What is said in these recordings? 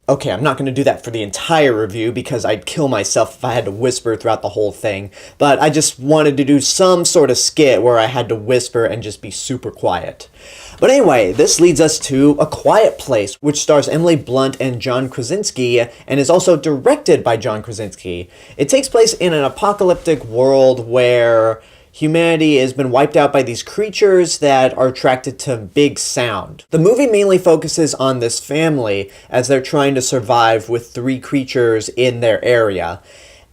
Okay, I'm not going to do that for the entire review because I'd kill myself if I had to whisper throughout the whole thing, but I just wanted to do some sort of skit where I had to whisper and just be super quiet. But anyway, this leads us to A Quiet Place, which stars Emily Blunt and John Krasinski, and is also directed by John Krasinski. It takes place in an apocalyptic world where humanity has been wiped out by these creatures that are attracted to big sound. The movie mainly focuses on this family as they're trying to survive with 3 creatures in their area.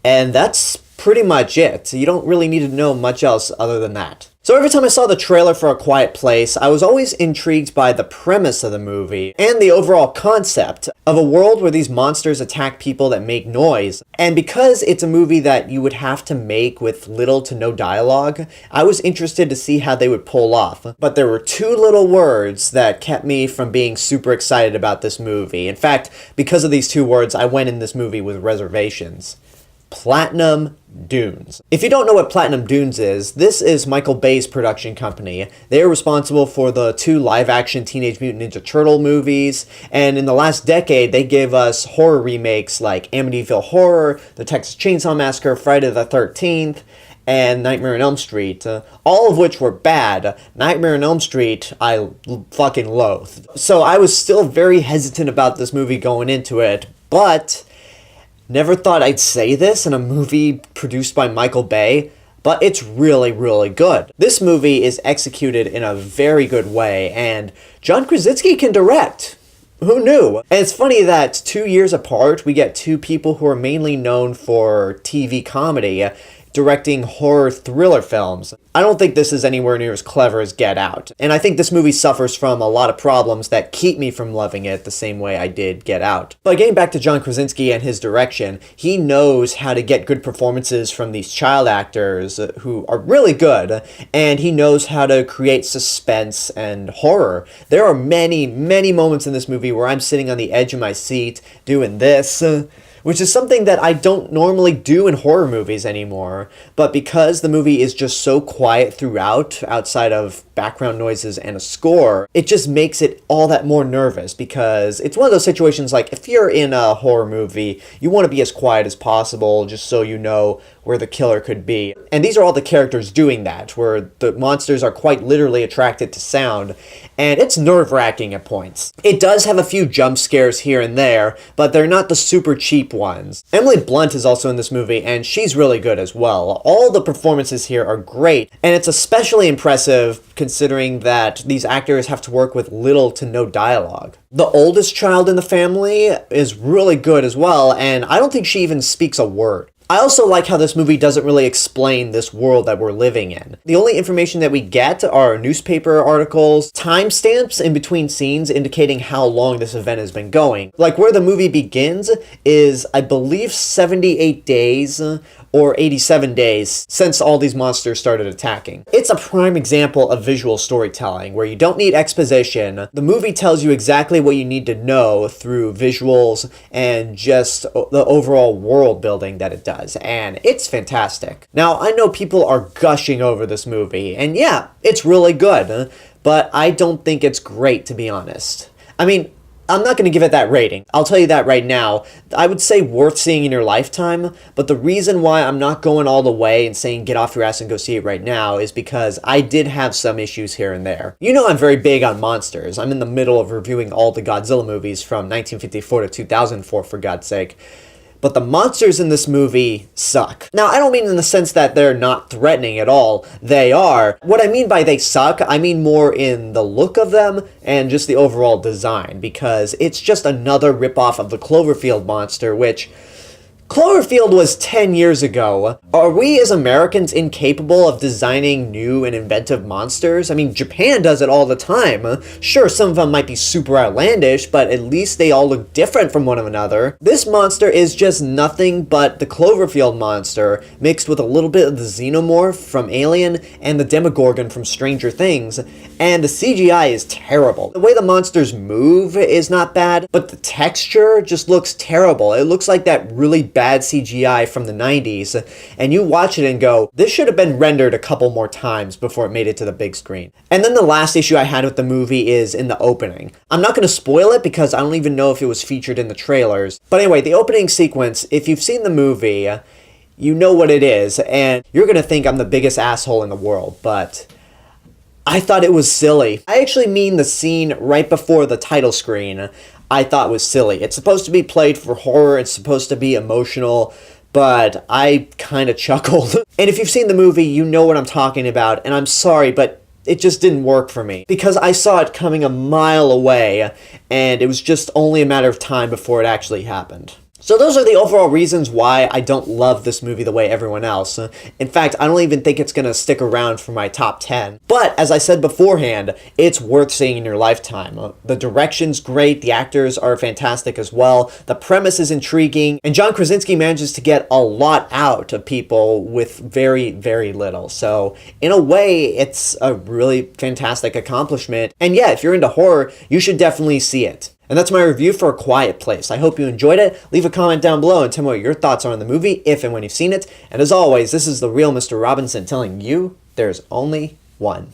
And that's pretty much it. You don't really need to know much else other than that. So every time I saw the trailer for A Quiet Place, I was always intrigued by the premise of the movie and the overall concept of a world where these monsters attack people that make noise. And because it's a movie that you would have to make with little to no dialogue, I was interested to see how they would pull off. But there were 2 little words that kept me from being super excited about this movie. In fact, because of these 2 words, I went in this movie with reservations. Platinum Dunes. If you don't know what Platinum Dunes is, this is Michael Bay's production company. They are responsible for the 2 live-action Teenage Mutant Ninja Turtle movies, and in the last decade, they gave us horror remakes like Amityville Horror, The Texas Chainsaw Massacre, Friday the 13th, and Nightmare on Elm Street, all of which were bad. Nightmare on Elm Street, I fucking loathed. So I was still very hesitant about this movie going into it, but never thought I'd say this in a movie produced by Michael Bay, but it's really, really good. This movie is executed in a very good way, and John Krasinski can direct. Who knew? And it's funny that 2 years apart, we get 2 people who are mainly known for TV comedy directing horror thriller films. I don't think this is anywhere near as clever as Get Out. And I think this movie suffers from a lot of problems that keep me from loving it the same way I did Get Out. But getting back to John Krasinski and his direction, he knows how to get good performances from these child actors who are really good, and he knows how to create suspense and horror. There are many, many moments in this movie where I'm sitting on the edge of my seat doing this, which is something that I don't normally do in horror movies anymore. But because the movie is just so quiet throughout, outside of background noises and a score, it just makes it all that more nervous, because it's one of those situations like, if you're in a horror movie, you want to be as quiet as possible just so you know where the killer could be. And these are all the characters doing that, where the monsters are quite literally attracted to sound, and it's nerve-wracking at points. It does have a few jump scares here and there, but they're not the super cheap ones. Emily Blunt is also in this movie, and she's really good as well. All the performances here are great, and it's especially impressive considering that these actors have to work with little to no dialogue. The oldest child in the family is really good as well, and I don't think she even speaks a word. I also like how this movie doesn't really explain this world that we're living in. The only information that we get are newspaper articles, timestamps in between scenes indicating how long this event has been going. Like where the movie begins is, I believe, 78 days or 87 days since all these monsters started attacking. It's a prime example of visual storytelling where you don't need exposition. The movie tells you exactly what you need to know through visuals and just the overall world building that it does, and it's fantastic. Now, I know people are gushing over this movie, and yeah, it's really good, but I don't think it's great, to be honest. I mean, I'm not going to give it that rating. I'll tell you that right now. I would say worth seeing in your lifetime, but the reason why I'm not going all the way and saying get off your ass and go see it right now is because I did have some issues here and there. You know I'm very big on monsters. I'm in the middle of reviewing all the Godzilla movies from 1954 to 2004, for God's sake. But the monsters in this movie suck. Now, I don't mean in the sense that they're not threatening at all. They are. What I mean by they suck, I mean more in the look of them and just the overall design, because it's just another ripoff of the Cloverfield monster, which Cloverfield was 10 years ago. Are we as Americans incapable of designing new and inventive monsters? I mean, Japan does it all the time. Sure, some of them might be super outlandish, but at least they all look different from one another. This monster is just nothing but the Cloverfield monster mixed with a little bit of the Xenomorph from Alien and the Demogorgon from Stranger Things, and the CGI is terrible. The way the monsters move is not bad, but the texture just looks terrible. It looks like that really bad CGI from the 90s, and you watch it and go, this should have been rendered a couple more times before it made it to the big screen. And then the last issue I had with the movie is in the opening. I'm not going to spoil it because I don't even know if it was featured in the trailers. But anyway, the opening sequence, if you've seen the movie, you know what it is, and you're going to think I'm the biggest asshole in the world, but I thought it was silly. I actually mean the scene right before the title screen I thought was silly. It's supposed to be played for horror, it's supposed to be emotional, but I kind of chuckled. And if you've seen the movie, you know what I'm talking about, and I'm sorry, but it just didn't work for me. Because I saw it coming a mile away, and it was just only a matter of time before it actually happened. So those are the overall reasons why I don't love this movie the way everyone else. In fact, I don't even think it's going to stick around for my top 10. But, as I said beforehand, it's worth seeing in your lifetime. The direction's great, the actors are fantastic as well, the premise is intriguing, and John Krasinski manages to get a lot out of people with very, very little. So, in a way, it's a really fantastic accomplishment. And yeah, if you're into horror, you should definitely see it. And that's my review for A Quiet Place. I hope you enjoyed it. Leave a comment down below and tell me what your thoughts are on the movie, if and when you've seen it. And as always, this is the real Mr. Robinson telling you there's only one.